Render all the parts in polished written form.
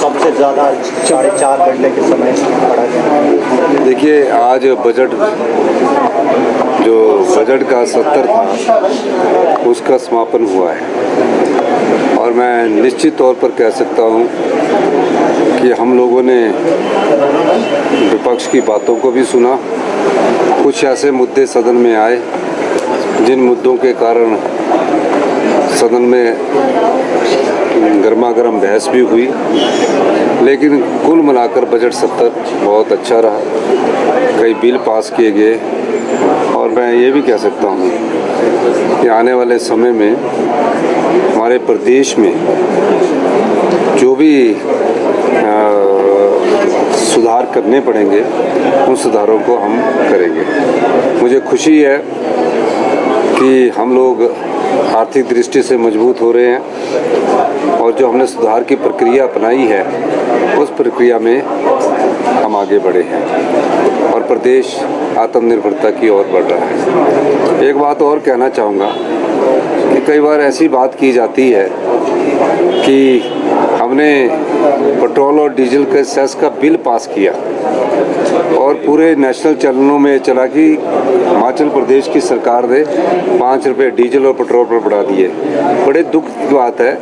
सबसे ज़्यादा 4.5 घंटे के समय पड़ा गया। देखिए, आज बजट का सत्र था, उसका समापन हुआ है और मैं निश्चित तौर पर कह सकता हूँ कि हम लोगों ने विपक्ष की बातों को भी सुना। कुछ ऐसे मुद्दे सदन में आए जिन मुद्दों के कारण सदन में गर्मा गर्म बहस भी हुई, लेकिन कुल मिलाकर बजट सत्र बहुत अच्छा रहा। कई बिल पास किए गए और मैं ये भी कह सकता हूँ कि आने वाले समय में हमारे प्रदेश में जो भी सुधार करने पड़ेंगे उन सुधारों को हम करेंगे। मुझे खुशी है कि हम लोग आर्थिक दृष्टि से मजबूत हो रहे हैं और जो हमने सुधार की प्रक्रिया अपनाई है उस प्रक्रिया में हम आगे बढ़े हैं और प्रदेश आत्मनिर्भरता की ओर बढ़ रहा है। एक बात और कहना चाहूँगा कि कई बार ऐसी बात की जाती है कि हमने पेट्रोल और डीजल के सेस का बिल पास किया और पूरे नेशनल चैनलों में चला कि हिमाचल प्रदेश की सरकार ने 5 रुपये डीजल और पेट्रोल पर बढ़ा दिए। बड़े दुख की बात है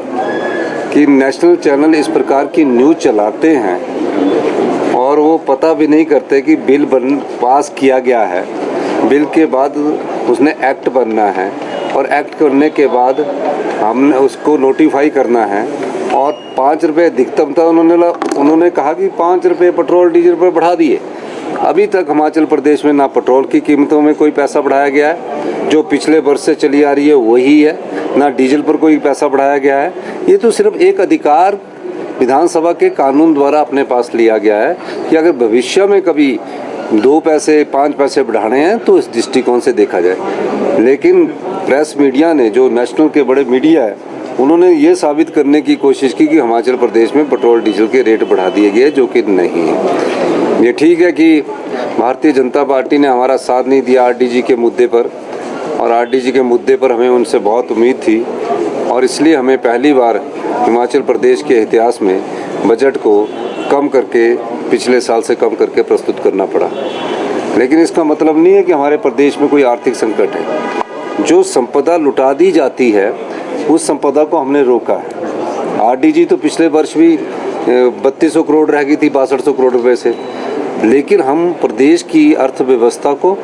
कि नेशनल चैनल इस प्रकार की न्यूज़ चलाते हैं और वो पता भी नहीं करते कि बिल पास किया गया है, बिल के बाद उसने एक्ट बनना है और एक्ट करने के बाद हमने उसको नोटिफाई करना है और 5 रुपये अधिकतम था। उन्होंने कहा कि 5 रुपये पेट्रोल डीजल पर बढ़ा दिए। अभी तक हिमाचल प्रदेश में ना पेट्रोल की कीमतों में कोई पैसा बढ़ाया गया है, जो पिछले वर्ष से चली आ रही है वही है, ना डीजल पर कोई पैसा बढ़ाया गया है। ये तो सिर्फ एक अधिकार विधानसभा के कानून द्वारा अपने पास लिया गया है कि अगर भविष्य में कभी 2 पैसे 5 पैसे बढ़ाने हैं तो इस दृष्टिकोण से देखा जाए। लेकिन प्रेस मीडिया ने, जो नेशनल के बड़े मीडिया है, उन्होंने ये साबित करने की कोशिश की कि हिमाचल प्रदेश में पेट्रोल डीजल के रेट बढ़ा दिए गए, जो कि नहीं है। ये ठीक है कि भारतीय जनता पार्टी ने हमारा साथ नहीं दिया आरडीजी के मुद्दे पर, और आरडीजी के मुद्दे पर हमें उनसे बहुत उम्मीद थी और इसलिए हमें पहली बार हिमाचल प्रदेश के इतिहास में बजट को कम करके, पिछले साल से कम करके प्रस्तुत करना पड़ा। लेकिन इसका मतलब नहीं है कि हमारे प्रदेश में कोई आर्थिक संकट है। जो संपदा लुटा दी जाती है उस संपदा को हमने रोका है। आरडीजी तो पिछले वर्ष भी 3200 करोड़ रह गई थी 6200 करोड़ रुपए से, लेकिन हम प्रदेश की अर्थव्यवस्था को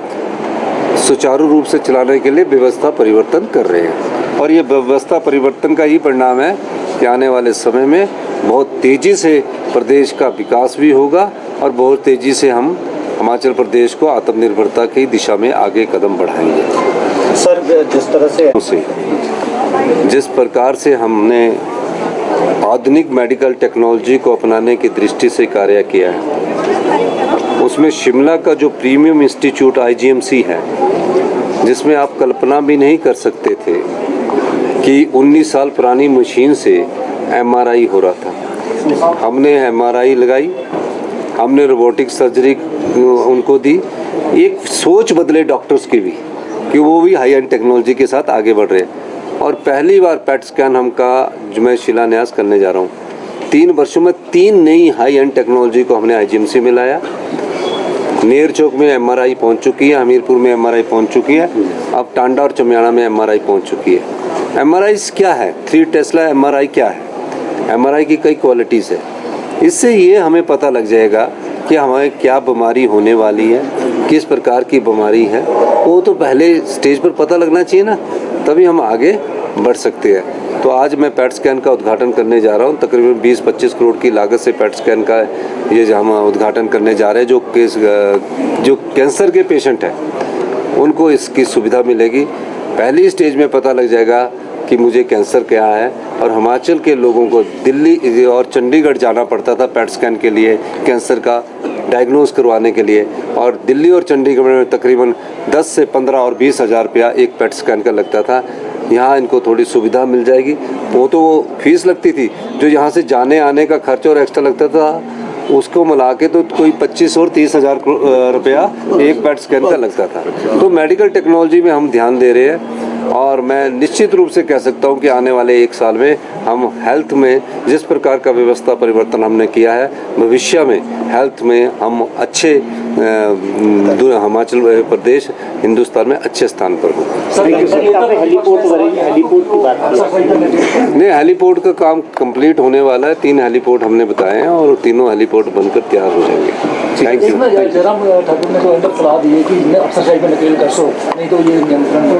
सुचारू रूप से चलाने के लिए व्यवस्था परिवर्तन कर रहे हैं और ये व्यवस्था परिवर्तन का ही परिणाम है कि आने वाले समय में बहुत तेज़ी से प्रदेश का विकास भी होगा और बहुत तेज़ी से हम हिमाचल प्रदेश को आत्मनिर्भरता की दिशा में आगे कदम बढ़ाएंगे। सर, जिस प्रकार से हमने आधुनिक मेडिकल टेक्नोलॉजी को अपनाने की दृष्टि से कार्य किया है, उसमें शिमला का जो प्रीमियम इंस्टीट्यूट आईजीएमसी है, जिसमें आप कल्पना भी नहीं कर सकते थे कि 19 साल पुरानी मशीन से एमआरआई हो रहा था। हमने एमआरआई लगाई, हमने रोबोटिक सर्जरी उनको दी। एक सोच बदले डॉक्टर्स की भी कि वो भी हाई एंड टेक्नोलॉजी के साथ आगे बढ़ रहे हैं और पहली बार पैट स्कैन जो मैं शिलान्यास करने जा रहा हूँ। 3 वर्षों में 3 नई हाई एंड टेक्नोलॉजी को हमने आईजीएमसी में लाया। नेर चौक में एमआरआई पहुँच चुकी है, हमीरपुर में एमआरआई पहुँच चुकी है, अब टांडा और चमियाड़ा में एमआरआई पहुँच चुकी है। एमआरआई क्या है? 3 टेस्ला एमआरआई क्या है? एमआरआई की कई क्वालिटीज़ है। इससे ये हमें पता लग जाएगा कि हमें क्या बीमारी होने वाली है, किस प्रकार की बीमारी है। वो तो पहले स्टेज पर पता लगना चाहिए ना, तभी हम आगे बढ़ सकते हैं। तो आज मैं पैट स्कैन का उद्घाटन करने जा रहा हूँ। तकरीबन 20-25 करोड़ की लागत से पैट स्कैन का ये हम उद्घाटन करने जा रहे हैं। जो कैंसर के पेशेंट हैं उनको इसकी सुविधा मिलेगी। पहली स्टेज में पता लग जाएगा कि मुझे कैंसर क्या है। और हिमाचल के लोगों को दिल्ली और चंडीगढ़ जाना पड़ता था पैट स्कैन के लिए, कैंसर का डायग्नोज करवाने के लिए, और दिल्ली और चंडीगढ़ में तकरीबन 10 से 15 और 20 हज़ार रुपया एक पैट स्कैन का लगता था। यहाँ इनको थोड़ी सुविधा मिल जाएगी। वो तो फीस लगती थी, जो यहाँ से जाने आने का खर्च और एक्स्ट्रा लगता था, उसको मिला के तो कोई 25 और 30 हज़ार रुपया एक पैट स्कैन का लगता था। तो मेडिकल टेक्नोलॉजी में हम ध्यान दे रहे हैं और मैं निश्चित रूप से कह सकता हूं कि आने वाले 1 साल में हम हेल्थ में जिस प्रकार का व्यवस्था परिवर्तन हमने किया है, भविष्य में हेल्थ में हम अच्छे हिमाचल प्रदेश हिंदुस्तान में अच्छे स्थान पर हो। नहीं, हेलीपोर्ट का काम कंप्लीट होने वाला है। 3 हेलीपोर्ट हमने बताए हैं और तीनों हेलीपोर्ट बनकर तैयार हो जाएंगे। Thank you.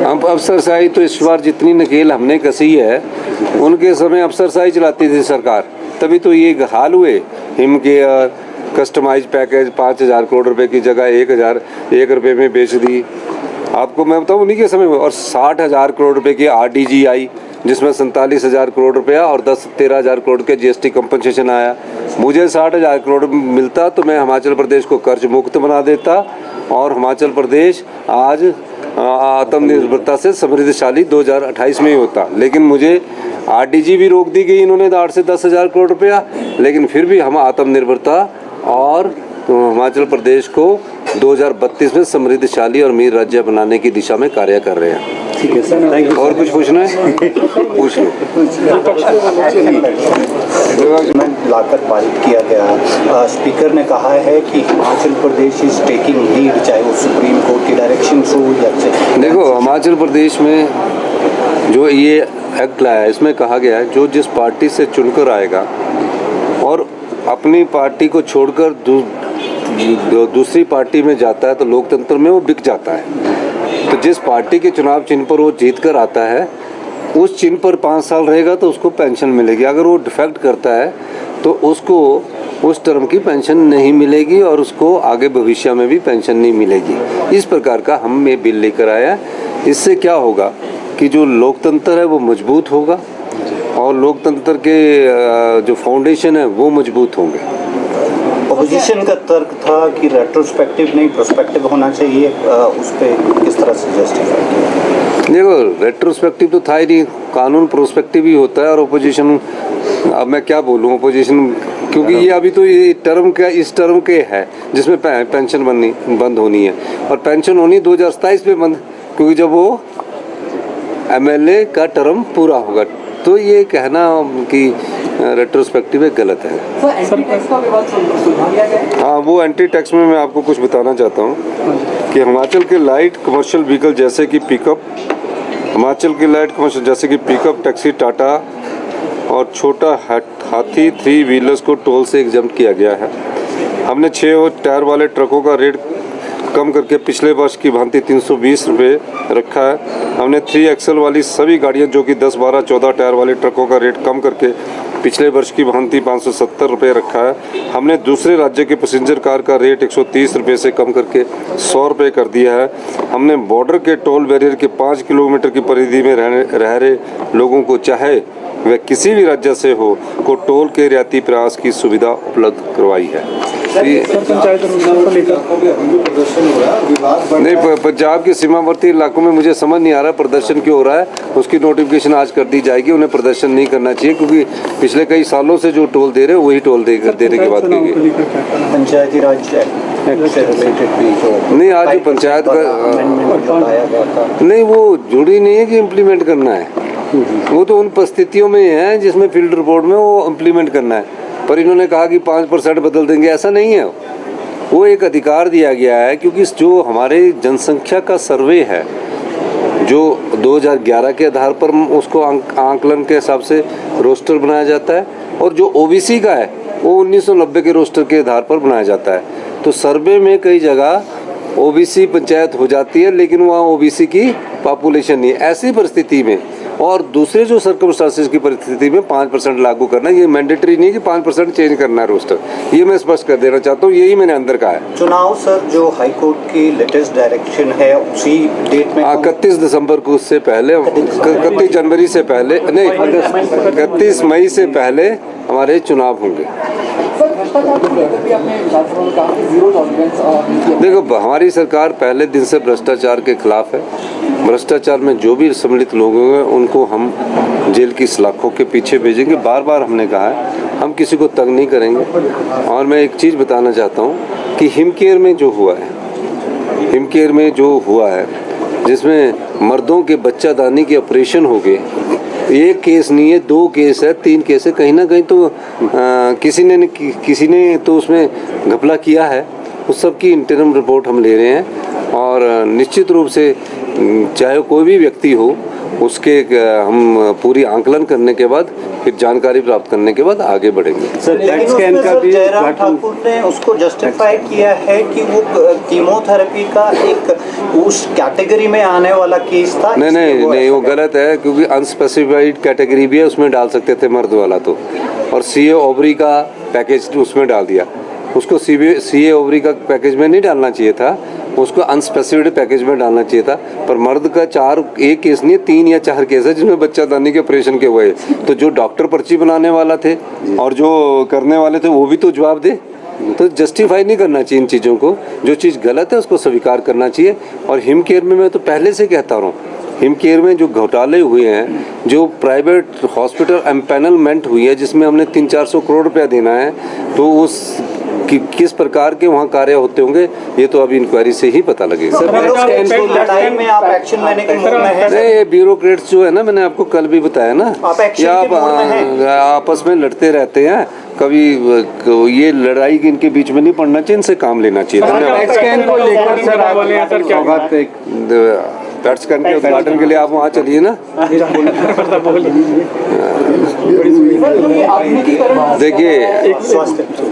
अब अफसरशाही तो इस बार जितनी नकेल हमने कसी है, उनके समय अफसरशाही चलाती थी सरकार, तभी तो ये हाल हुए। Him care customise package 5,000 crore रुपए की जगह 1,001 रुपए में बेच दी। आपको मैं बताऊं उन्हीं के समय में। और 60,000 करोड़ रुपए की RDG आई, जिसमें 47,000 करोड़ रुपया और 13,000 करोड़ के GST कंपनसेशन आया। मुझे 60,000 करोड़ मिलता तो मैं हिमाचल प्रदेश को कर्ज मुक्त बना देता और हिमाचल प्रदेश आज आत्मनिर्भरता से समृद्धशाली 2028 में ही होता। लेकिन मुझे RDG भी रोक दी गई इन्होंने 8 से 10,000 करोड़ रुपया, लेकिन फिर भी हम आत्मनिर्भरता और हिमाचल प्रदेश को 2032 में समृद्धशाली और अमीर राज्य बनाने की दिशा में कार्य कर रहे हैं। ठीक है सर, थैंक यू। और कुछ पूछना है? पूछ लो। लाकर पारित किया गया। स्पीकर ने कहा है कि Himachal Pradesh is taking lead, चाहे वो सुप्रीम कोर्ट की डायरेक्शन हो या देखो, हिमाचल प्रदेश में जो ये एक्ट लाया है, इसमें कहा गया है जो जिस पार्टी से चुनकर आएगा और अपनी पार्टी को छोड़कर दूसरी पार्टी में जाता है तो लोकतंत्र में वो बिक जाता है। तो जिस पार्टी के चुनाव चिन्ह पर वो जीत कर आता है, उस चिन्ह पर 5 साल रहेगा तो उसको पेंशन मिलेगी। अगर वो डिफेक्ट करता है तो उसको उस टर्म की पेंशन नहीं मिलेगी और उसको आगे भविष्य में भी पेंशन नहीं मिलेगी। इस प्रकार का हम ये बिल लेकर आया। इससे क्या होगा कि जो लोकतंत्र है वो मजबूत होगा और लोकतंत्र के जो फाउंडेशन है वो मजबूत होंगे। अपोजिशन का तर्क था कि रेट्रोस्पेक्टिव नहीं प्रोस्पेक्टिव होना चाहिए, उस पर किस तरह से जस्टिफाई किया? देखो, रेट्रोस्पेक्टिव तो था ही नहीं, कानून प्रोस्पेक्टिव ही होता है। और अपोजिशन, अब मैं क्या बोलूँ अपोजिशन, क्योंकि ये अभी तो ये टर्म का इस टर्म के है जिसमें पेंशन बंद होनी है और पेंशन होनी 2027 में बंद, क्योंकि जब वो MLA का टर्म पूरा होगा। तो ये कहना कि रेट्रोस्पेक्टिव है गलत है। हाँ, वो एंटी टैक्स में मैं आपको कुछ बताना चाहता हूँ कि हिमाचल के लाइट कमर्शियल व्हीकल जैसे कि पिकअप, टैक्सी, टाटा और छोटा हाथी 3 व्हीलर्स को टोल से एग्जम्प्ट किया गया है। हमने 6 टायर वाले ट्रकों का रेट कम करके पिछले वर्ष की भांति 320 रुपये रखा है। हमने 3 एक्सल वाली सभी गाड़ियाँ जो कि 10, 12, 14 टायर वाले ट्रकों का रेट कम करके पिछले वर्ष की भांति 570 रुपये रखा है। हमने दूसरे राज्य के पैसेंजर कार का रेट 130 रुपये से कम करके 100 रुपये कर दिया है। हमने बॉर्डर के टोल बैरियर के 5 किलोमीटर की परिधि में रह रहे लोगों को, चाहे वह किसी भी राज्य से हो, को टोल के रियायती प्रयास की सुविधा उपलब्ध करवाई है। नहीं, पंजाब के सीमावर्ती इलाकों में मुझे समझ नहीं आ रहा प्रदर्शन क्यों हो रहा है। उसकी नोटिफिकेशन आज कर दी जाएगी। उन्हें प्रदर्शन नहीं करना चाहिए, क्योंकि पिछले कई सालों से जो टोल दे रहे हैं वही टोल देने की बात की गई। पंचायती राज से रिलेटेड भी नहीं, आज जो पंचायत का नहीं, वो जुड़ी नहीं है कि इम्प्लीमेंट करना है। वो तो उन परिस्थितियों में है जिसमें फील्ड रिपोर्ट में वो इम्प्लीमेंट करना है। पर इन्होंने कहा कि 5% बदल देंगे, ऐसा नहीं है। वो एक अधिकार दिया गया है, क्योंकि जो हमारे जनसंख्या का सर्वे है जो 2011 के आधार पर उसको आंकलन के हिसाब से रोस्टर बनाया जाता है, और जो OBC का है वो 1990 के रोस्टर के आधार पर बनाया जाता है। तो सर्वे में कई जगह OBC पंचायत हो जाती है, लेकिन वहाँ OBC की पॉपुलेशन नहीं है। ऐसी परिस्थिति में और दूसरे जो सर्कमस्टांसेस की परिस्थिति में 5% लागू करना, ये मैंडेटरी नहीं कि 5% चेंज करना है रोस्टर। ये मैं स्पष्ट कर देना चाहता हूँ, यही मैंने अंदर कहा है। चुनाव सर, जो हाई कोर्ट की लेटेस्ट डायरेक्शन है उसी डेट में 31 दिसंबर को, उससे पहले 31 जनवरी से पहले नहीं, 31 मई से पहले हमारे चुनाव होंगे। देखो, हमारी सरकार पहले दिन से भ्रष्टाचार के खिलाफ है। भ्रष्टाचार में जो भी सम्मिलित लोग होंगे उनको हम जेल की सलाखों के पीछे भेजेंगे। बार बार हमने कहा है हम किसी को तंग नहीं करेंगे। और मैं एक चीज़ बताना चाहता हूँ कि हिमकेयर में जो हुआ है जिसमें मर्दों के बच्चादानी के ऑपरेशन हो गए। एक केस नहीं है, 2 केस है, 3 केस है। कहीं ना कहीं तो किसी ने तो उसमें घपला किया है। उस सब की इंटरम रिपोर्ट हम ले रहे हैं और निश्चित रूप से चाहे कोई भी व्यक्ति हो, उसके हम पूरी आंकलन करने के बाद फिर जानकारी प्राप्त करने के बाद आगे बढ़ेंगे। सर, जयराम ठाकुर ने उसको जस्टिफाई किया है कि वो कीमोथेरेपी का एक उस कैटेगरी में आने वाला केस था। नहीं, वो गलत है, क्योंकि अनस्पेसिफाइड कैटेगरी भी है, उसमें डाल सकते थे मर्द वाला तो, और सीए ओवरी का पैकेज उसमें डाल दिया। उसको सीए ओवरी का पैकेज में नहीं डालना चाहिए था, उसको अनस्पेसिफाइड पैकेज में डालना चाहिए था। पर मर्द का 1 केस नहीं, 3 या 4 केस है जिसमें बच्चादानी के ऑपरेशन के हुए। तो जो डॉक्टर पर्ची बनाने वाला थे और जो करने वाले थे वो भी तो जवाब दे। तो जस्टिफाई नहीं करना चाहिए इन चीज़ों को। जो चीज़ गलत है उसको स्वीकार करना चाहिए। और हिम केयर में मैं तो पहले से कहता रहा हूँ, हिम केयर में जो घोटाले हुए हैं, जो प्राइवेट हॉस्पिटल एम्पैनलमेंट हुई है जिसमें हमने 300-400 करोड़ रुपया देना है, तो उस किस प्रकार के वहाँ कार्य होते होंगे ये तो अभी इंक्वायरी से ही पता लगेगा। लड़ाई में आप एक्शन लेने के मूड में हैं? नहीं, ये ब्यूरोक्रेट्स जो है ना, मैंने आपको कल भी बताया ना, आप आपस में लड़ते रहते हैं। कभी ये लड़ाई इनके बीच में नहीं पड़ना चाहिए, इनसे काम लेना चाहिए। पैट स्कैन के उद्घाटन के लिए आप वहाँ चलिए ना। देखिए,